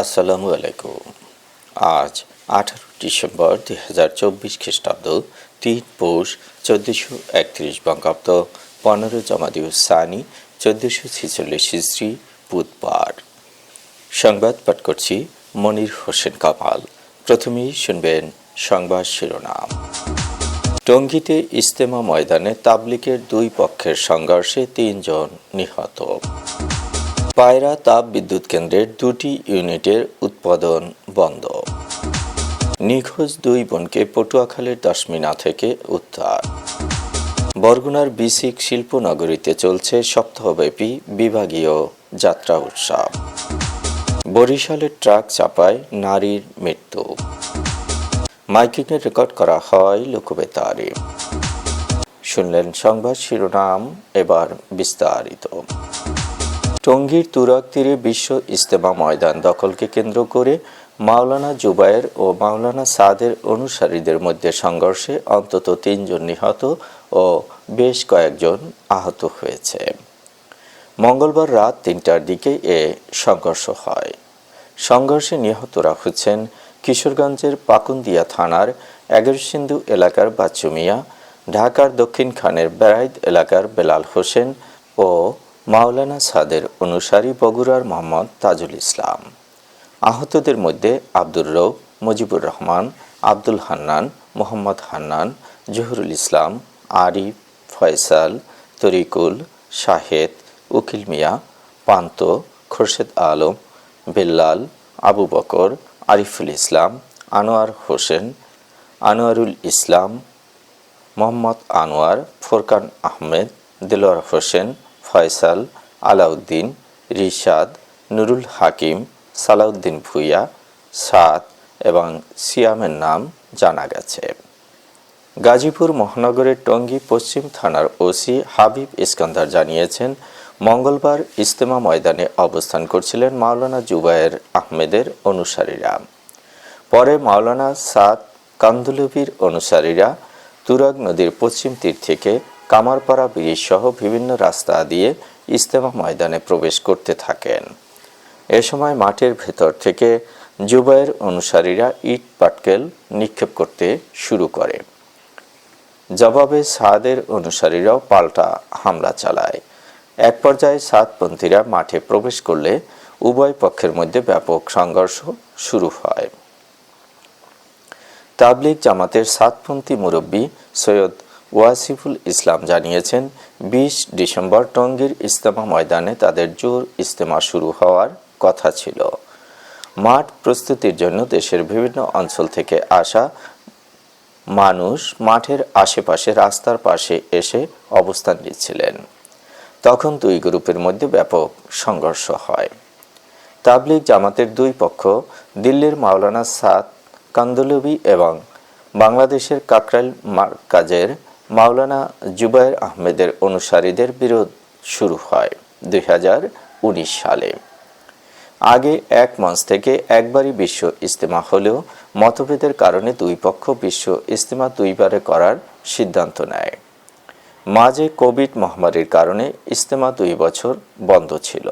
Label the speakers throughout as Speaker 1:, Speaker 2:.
Speaker 1: আসসালামু আলাইকুম। আজ 18 ডিসেম্বর 2024 খ্রিস্টাব্দ, 3 পৌষ 1431 বঙ্গাব্দ, 15 জামাদিউস সানি 1446 হিজরি, বুধবার। সংবাদ পাঠ করছি মনির হোসেন কামাল। প্রথমেই শুনবেন সংবাদ শিরোনাম। টঙ্গীতে ইজতেমা ময়দানে তাবলিগের দুই পক্ষের সংঘর্ষে 3 জন নিহত। পায়রা তাপ বিদ্যুৎ কেন্দ্রের 2টি ইউনিটের উৎপাদন বন্ধ। নিখোঁজ 2 বোনকে পটুয়াখালীর দশমিনা থেকে উদ্ধার। বরগুনার বিসিক শিল্পনগরীতে চলছে সপ্তাহব্যাপী বিভাগীয় যাত্রা উৎসব। বরিশালের ট্রাক চাপায় নারীর মৃত্যু। মাইকিংয়ে রেকর্ড করা হয় লোকবেতারে। শুনলেন সংবাদ শিরোনাম, এবার বিস্তারিত। টঙ্গীর তুরাগ তীরে বিশ্ব ইজতেমা ময়দান দখলকে কেন্দ্র করে মাওলানা জুবায়ের ও মাওলানা সাদের অনুসারীদের মধ্যে সংঘর্ষে অন্তত 3 জন নিহত ও বেশ কয়েকজন আহত হয়েছে। মঙ্গলবার রাত 3টার দিকে এ সংঘর্ষ হয়। সংঘর্ষে নিহতরা হচ্ছেন কিশোরগঞ্জের পাকুন্দিয়া থানার এগারোসিন্ধু এলাকার বাচ্চু মিয়া, ঢাকার দক্ষিণ খানের বেড়াইদ এলাকার বেলাল হোসেন ও মাওলানা সাদের অনুসারী বগুড়ার মোহাম্মদ তাজুল ইসলাম। আহতদের মধ্যে আব্দুর রৌফ, মুজিবুর রহমান, আব্দুল হান্নান, মোহাম্মদ হান্নান, জহুরুল ইসলাম, আরিফ, ফয়সাল, তরিকুল, শাহেদ, উকিল মিয়া, পান্ত, খোরশেদ আলম, বেল্লাল, আবু বকর, আরিফুল ইসলাম, আনোয়ার হোসেন, আনোয়ারুল ইসলাম, মোহাম্মদ আনোয়ার, ফোরকান আহমেদ, দেলোয়ার হোসেন, ফয়সাল, আলাউদ্দিন, রিশাদ, নুরুল হাকিম, সালাউদ্দিন ভুইয়া, সাদ এবং সিয়ামের নাম জানা গেছে। গাজীপুর মহানগরের টঙ্গী পশ্চিম থানার ওসি হাবিব ইস্কান্দার জানিয়েছেন, মঙ্গলবার ইজতেমা ময়দানে অবস্থান করছিলেন মাওলানা জুবায়ের আহমেদের অনুসারীরা। পরে মাওলানা সাদ কান্দুলবির অনুসারীরা তুরাগ নদীর পশ্চিম তীর থেকে কামারপাড়া ব্রিজ সহ বিভিন্ন রাস্তা দিয়ে ইজতেমা ময়দানে প্রবেশ করতে থাকেন। এ সময় মাঠের ভেতর থেকে জুবায়ের অনুসারীরা ইট পাটকেল নিক্ষেপ করতে শুরু করে। জবাবে সাদের অনুসারীরাও পাল্টা হামলা চালায়। এক পর্যায়ে সাদপন্থীরা মাঠে প্রবেশ করলে উভয় পক্ষের মধ্যে ব্যাপক সংঘর্ষ শুরু হয়। তাবলিগ জামাতের সাদপন্থী মুরব্বী সৈয়দ ওয়াসিফুল ইসলাম জানিয়েছেন, 20 ডিসেম্বর টঙ্গীর ইজতেমা ময়দানে তাদের জোর ইজতেমা শুরু হওয়ার কথা ছিল। মাঠ প্রস্তুতির জন্য দেশের বিভিন্ন অঞ্চল থেকে আসা মানুষ মাঠের আশেপাশে রাস্তার পাশে এসে অবস্থান নিচ্ছিলেন। তখন 2 গ্রুপের মধ্যে ব্যাপক সংঘর্ষ হয়। তাবলিগ জামাতের 2 পক্ষ দিল্লির মাওলানা সাদ কান্দলবি এবং বাংলাদেশের কাকরাইল মারকাজের মাওলানা জুবায়ের আহমেদের অনুসারীদের বিরোধ শুরু হয় 2019 সালে। আগে এক মঞ্চ থেকে একবারই বিশ্ব ইজতেমা হলেও মতভেদের কারণে 2 পক্ষ বিশ্ব ইজতেমা 2বারে করার সিদ্ধান্ত নেয়। মাঝে কোভিড মহামারীর কারণে ইজতেমা 2 বছর বন্ধ ছিল।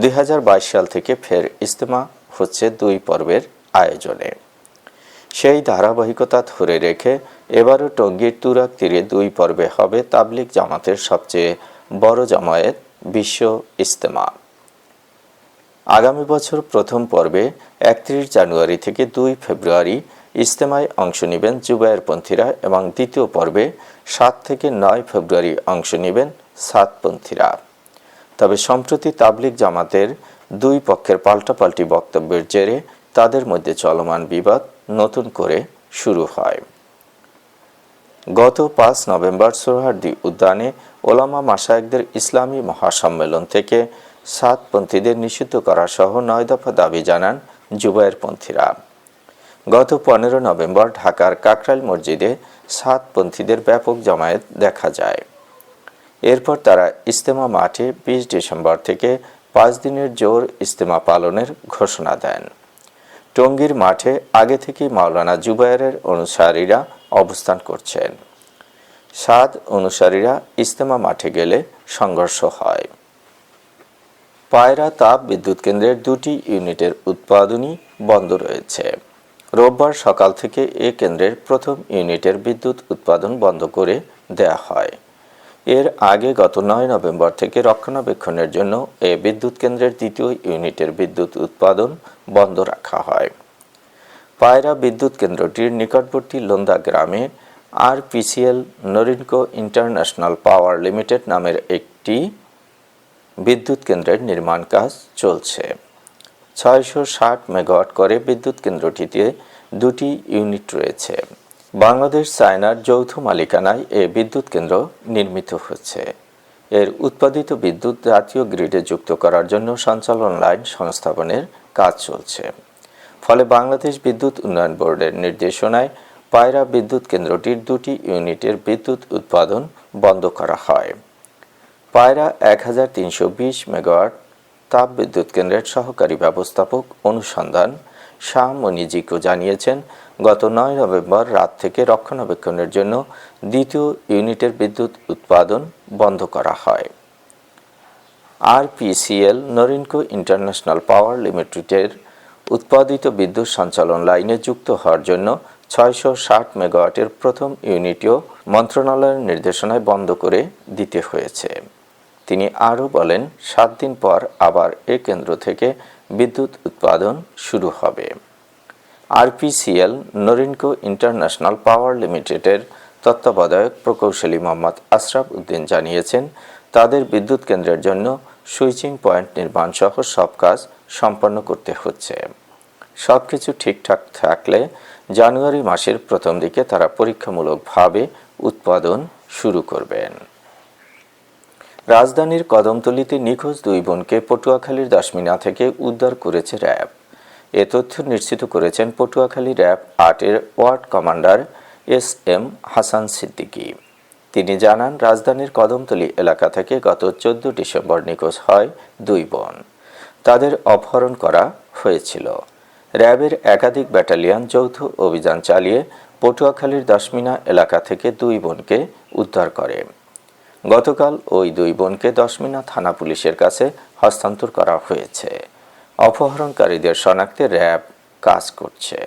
Speaker 1: 2022 সাল থেকে ফের ইজতেমা হচ্ছে 2 পর্বের আয়োজনে। সেই ধারাবাহিকতা ধরে রেখে এবারও টঙ্গীর তুরাগ তীরে 2 পর্বে হবে তাবলিগ জামাতের সবচেয়ে বড় জামায়াত বিশ্ব ইজতেমা। আগামী বছর প্রথম পর্বে 31 জানুয়ারি থেকে 2 ফেব্রুয়ারি ইজতেমায় অংশ নেবেন জুবায়েরপন্থীরা এবং দ্বিতীয় পর্বে 7 থেকে 9 ফেব্রুয়ারি অংশ নেবেন সাদপন্থীরা। তবে সম্প্রতি তাবলিগ জামাতের 2 পক্ষের পাল্টাপাল্টি বক্তব্যের জেরে তাদের মধ্যে চলমান বিবাদ নতুন করে শুরু হয়। গত 5 নভেম্বর সোহরাওয়ার্দী উদ্যানে ওলামা মাশায়েখদের ইসলামী মহাসম্মেলন থেকে সাদপন্থীদের নিষিদ্ধ করা সহ 9 দফা দাবি জানান জুবায়েরপন্থীরা। গত 15 নভেম্বর ঢাকার কাকরাইল মসজিদে সাদপন্থীদের ব্যাপক জমায়েত দেখা যায়। এরপর তারা ইজতেমা মাঠে 20 ডিসেম্বর থেকে 5 দিনের জোর ইজতেমা পালনের ঘোষণা দেন। টঙ্গীর মাঠে আগে থেকেই মাওলানা জুবায়েরের অনুসারীরা অবস্থান করছেন। সাদ অনুসারীরা ইজতেমা মাঠে গেলে সংঘর্ষ হয়। পায়রা তাপ বিদ্যুৎ কেন্দ্রের 2টি ইউনিটের উৎপাদনই বন্ধ রয়েছে। রোববার সকাল থেকে এ কেন্দ্রের প্রথম ইউনিটের বিদ্যুৎ উৎপাদন বন্ধ করে দেয়া হয়। এর আগে গত 9 নভেম্বর থেকে রক্ষণাবেক্ষণের জন্য এ বিদ্যুৎ কেন্দ্রের দ্বিতীয় ইউনিটের বিদ্যুৎ উৎপাদন বন্ধ রাখা হয়। পায়রা বিদ্যুৎ কেন্দ্রটির নিকটবর্তী লোন্দা গ্রামে আরপিসিএল নরিনকো ইন্টারন্যাশনাল পাওয়ার লিমিটেড নামের একটি বিদ্যুৎ কেন্দ্রের নির্মাণ কাজ চলছে। 660 মেগাওয়াট করে বিদ্যুৎ কেন্দ্রটিতে 2টি ইউনিট রয়েছে। বাংলাদেশ চায়নার যৌথ মালিকানায় এ বিদ্যুৎ কেন্দ্র নির্মিত হচ্ছে। এর উৎপাদিত বিদ্যুৎ জাতীয় গ্রিডে যুক্ত করার জন্য সঞ্চালন লাইন সংস্থাপনের কাজ চলছে। ফলে বাংলাদেশ বিদ্যুৎ উন্নয়ন বোর্ডের নির্দেশনায় পায়রা বিদ্যুৎ কেন্দ্রটির 2টি ইউনিটের বিদ্যুৎ উৎপাদন বন্ধ করা হয়। পায়রা 1320 মেগাওয়াট তাপ বিদ্যুৎ কেন্দ্রের সহকারী ব্যবস্থাপক অনুসন্ধান শাহ মনিজিকো জানিয়েছেন, গত 9 নভেম্বর রাত থেকে রক্ষণাবেক্ষণের জন্য দ্বিতীয় ইউনিটের বিদ্যুৎ উৎপাদন বন্ধ করা হয়। আরপিসিএল নরিনকো ইন্টারন্যাশনাল পাওয়ার লিমিটেডের উৎপাদিত বিদ্যুৎ সঞ্চালন লাইনে যুক্ত হওয়ার জন্য 660 মেগাওয়াটের প্রথম ইউনিটও মন্ত্রণালয়ের নির্দেশনায় বন্ধ করে দিতে হয়েছে। তিনি আরও বলেন, 7 দিন পর আবার এ কেন্দ্র থেকে বিদ্যুৎ উৎপাদন শুরু হবে। আরপিসিএল নরিনকো ইন্টারন্যাশনাল পাওয়ার লিমিটেডের তত্ত্বাবধায়ক প্রকৌশলী মোহাম্মদ আশরাফ উদ্দিন জানিয়েছেন, তাদের বিদ্যুৎ কেন্দ্রের জন্য সুইচিং পয়েন্ট নির্মাণ সহ সব কাজ সম্পন্ন করতে হচ্ছে। সবকিছু ঠিকঠাক থাকলে জানুয়ারি মাসের প্রথম দিকে তারা পরীক্ষামূলকভাবে উৎপাদন শুরু করবেন। রাজধানীর কদমতলীতে নিখোঁজ 2 বোনকে পটুয়াখালীর দাসমিনা থেকে উদ্ধার করেছে র্যাব। এ তথ্য নিশ্চিত করেছেন পটুয়াখালী র্যাব 8-এর ward commander S M. Hasan Siddiqui. তিনি জানান, রাজধানীর কদমতলী এলাকা থেকে গত 14 ডিসেম্বর নিখোঁজ হয় 2 বোন। তাদের অপহরণ করা হয়েছিল। র্যাবের একাধিক ব্যাটালিয়ন যৌথ অভিযান চালিয়ে পটুয়াখালীর দাসমিনা এলাকা থেকে 2 বোনকে উদ্ধার করে। গতকাল ওই 2 বোনকে দশমিনা থানা পুলিশের কাছে হস্তান্তর করা হয়েছে। অপহরণকারীদের শনাক্তে র্যাব কাজ করছে।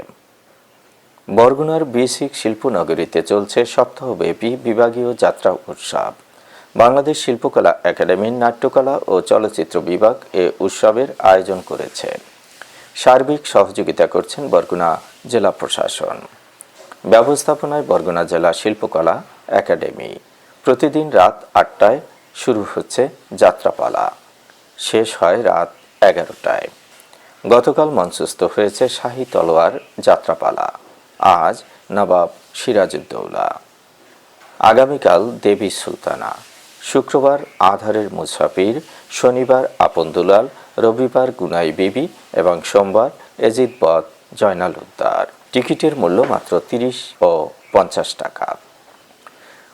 Speaker 1: বরগুনার B6 শিল্পনগরীতে চলছে সপ্তাহব্যাপী বিভাগীয় যাত্রা উৎসব। বাংলাদেশ শিল্পকলা একাডেমির নাট্যকলা ও চলচ্চিত্র বিভাগ এ উৎসবের আয়োজন করেছে। সার্বিক সহযোগিতা করছেন বরগুনা জেলা প্রশাসন। ব্যবস্থাপনায় বরগুনা জেলা শিল্পকলা একাডেমি। প্রতিদিন রাত 8টায় শুরু হচ্ছে যাত্রাপালা, শেষ হয় রাত 11টায়। গতকাল মঞ্চস্থ হয়েছে শাহী তলোয়ার যাত্রাপালা, আজ নবাব সিরাজউদ্দৌলা, আগামীকাল দেবী সুলতানা, শুক্রবার আধারের মুসাফির, শনিবার আপন দুলাল, রবিবার গুনাই বিবি এবং সোমবার এজিদ বদ জয়নাল উদ্দার। টিকিটের মূল্য মাত্র 30 ও 50 টাকা।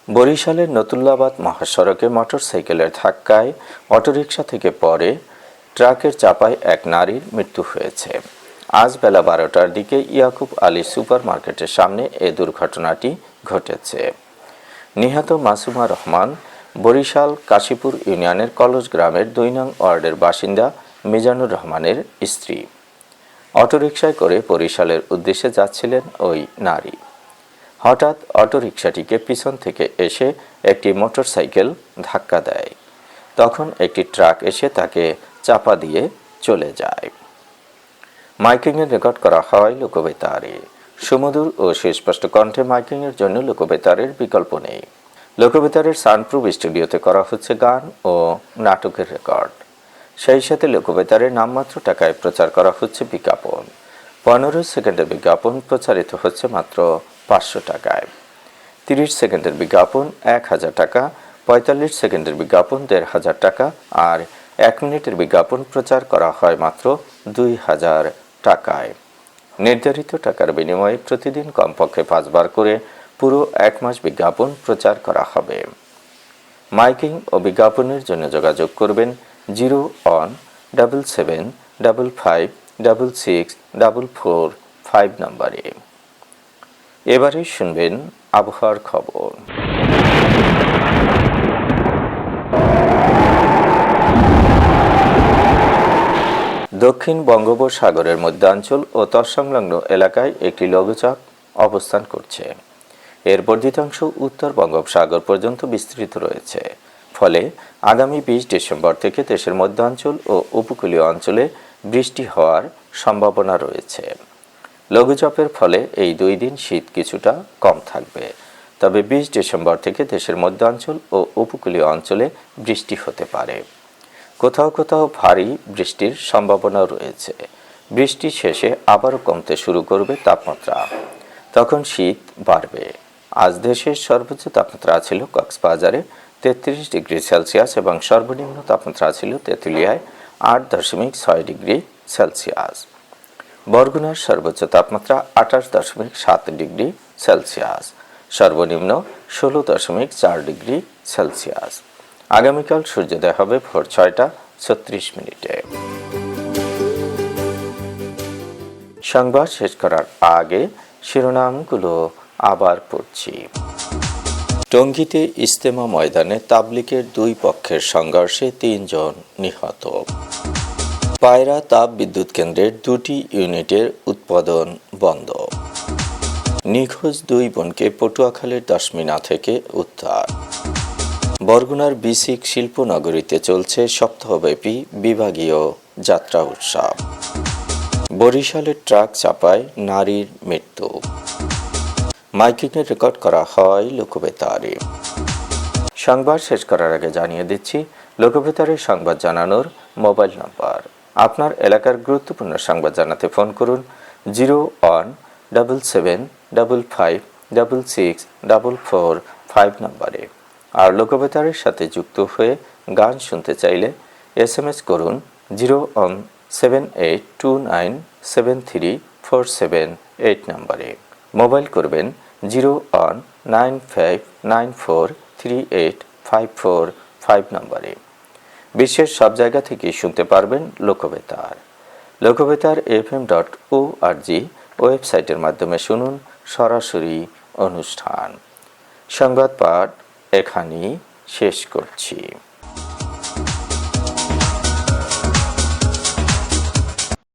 Speaker 1: বরিশালের নতুল্লাবাদ মহাসড়কে মোটরসাইকেলের ধাক্কায় অটোরিকশা থেকে পড়ে ট্রাকের চাপায় এক নারীর মৃত্যু হয়েছে। আজ বেলা 12টার দিকে ইয়াকুব আলী সুপার মার্কেটের সামনে এ দুর্ঘটনাটি ঘটেছে। নিহত মাসুমা রহমান বরিশাল কাশীপুর ইউনিয়নের কলস গ্রামের 2 নং ওয়ার্ডের বাসিন্দা মিজানুর রহমানের স্ত্রী। অটোরিকশায় করে বরিশালের উদ্দেশ্যে যাচ্ছিলেন ওই নারী। হঠাৎ অটোরিকশাটিকে পিছন থেকে এসে একটি মোটরসাইকেল ধাক্কা দেয়। তখন একটি ট্রাক এসে তাকে চাপা দিয়ে চলে যায়। মাইকিংয়ের রেকর্ড করা হয় লোকবেতারে। সুমধুর ও সুস্পষ্ট কণ্ঠে মাইকিংয়ের জন্য লোকবেতারের বিকল্প নেই। লোকবেতারের সাউন্ডপ্রুফ স্টুডিওতে করা হচ্ছে গান ও নাটকের রেকর্ড। সেই সাথে লোকবেতারের নামমাত্র টাকায় প্রচার করা হচ্ছে বিজ্ঞাপন। 15 সেকেন্ডের বিজ্ঞাপন প্রচারিত হচ্ছে মাত্র 500 টাকায়। 30 সেকেন্ডের বিজ্ঞাপন 1000 টাকা, 45 সেকেন্ডের বিজ্ঞাপন 1500 টাকা আর 1 মিনিটের বিজ্ঞাপন প্রচার করা হয় মাত্র 2000 টাকায়। নির্ধারিত টাকার বিনিময়ে প্রতিদিন কমপক্ষে 5 বার করে পুরো 1 মাস বিজ্ঞাপন প্রচার করা হবে। মাইকিং ও বিজ্ঞাপনের জন্য যোগাযোগ করবেন 0-1-755-56-445 নম্বরে। এবারে শুনবেন আবহাওয়ার খবর। দক্ষিণ বঙ্গোপসাগরের মধ্যাঞ্চল ও তৎসংলগ্ন এলাকায় একটি লঘুচাপ অবস্থান করছে। এর বর্ধিতাংশ উত্তর বঙ্গোপসাগর পর্যন্ত বিস্তৃত রয়েছে। ফলে আগামী 20 ডিসেম্বর থেকে দেশের মধ্যাঞ্চল ও উপকূলীয় অঞ্চলে বৃষ্টি হওয়ার সম্ভাবনা রয়েছে। লঘুচাপের ফলে এই 2 দিন শীত কিছুটা কম থাকবে। তবে 20 ডিসেম্বর থেকে দেশের মধ্যাঞ্চল ও উপকূলীয় অঞ্চলে বৃষ্টি হতে পারে। কোথাও কোথাও ভারী বৃষ্টির সম্ভাবনা রয়েছে। বৃষ্টি শেষে আবারও কমতে শুরু করবে তাপমাত্রা। তখন শীত বাড়বে। আজ দেশের সর্বোচ্চ তাপমাত্রা ছিল কক্সবাজারে 33 ডিগ্রি সেলসিয়াস এবং সর্বনিম্ন তাপমাত্রা ছিল তেঁতুলিয়ায় 8.6 ডিগ্রি সেলসিয়াস। বরগুনার সর্বোচ্চ তাপমাত্রা 28.7 ডিগ্রি সেলসিয়াস, সর্বনিম্ন 16.4 ডিগ্রি সেলসিয়াস। আগামীকাল সূর্যোদয় হবে ভোর 6:36। সংবাদ শেষ করার আগে শিরোনামগুলো আবার পড়ছি। টঙ্গীতে ইজতেমা ময়দানে তাবলিগের 2 পক্ষের সংঘর্ষে 3 জন নিহত। পায়রা তাপ বিদ্যুৎ কেন্দ্রের 2টি ইউনিটের উৎপাদন বন্ধ। নিখোঁজ 2 বোনকে পটুয়াখালীর দশমিনা থেকে উদ্ধার। বরগুনার বিসিক শিল্পনগরীতে চলছে সপ্তাহব্যাপী বিভাগীয় যাত্রা উৎসব। বরিশালের ট্রাক চাপায় নারীর মৃত্যু। মাইকিংয়ে রেকর্ড করা হয় লোকবেতারে। সংবাদ শেষ করার আগে জানিয়ে দিচ্ছি লোকবেতারে সংবাদ জানানোর মোবাইল নাম্বার। আপনার এলাকার গুরুত্বপূর্ণ সংবাদ জানাতে ফোন করুন 0177556644 নম্বরে। আর লোকবেতারের সাথে যুক্ত হয়ে গান শুনতে চাইলে SMS করুন 0178297347 নম্বরে। মোবাইল করবেন 0195943854 নম্বরে। বিশ্বের সব জায়গা থেকেই শুনতে পারবেন লোকবেতার। লোকবেতার fm.org ওয়েবসাইটের মাধ্যমে শুনুন সরাসরি অনুষ্ঠান। সংবাদ পাঠ এখানেই শেষ করছি।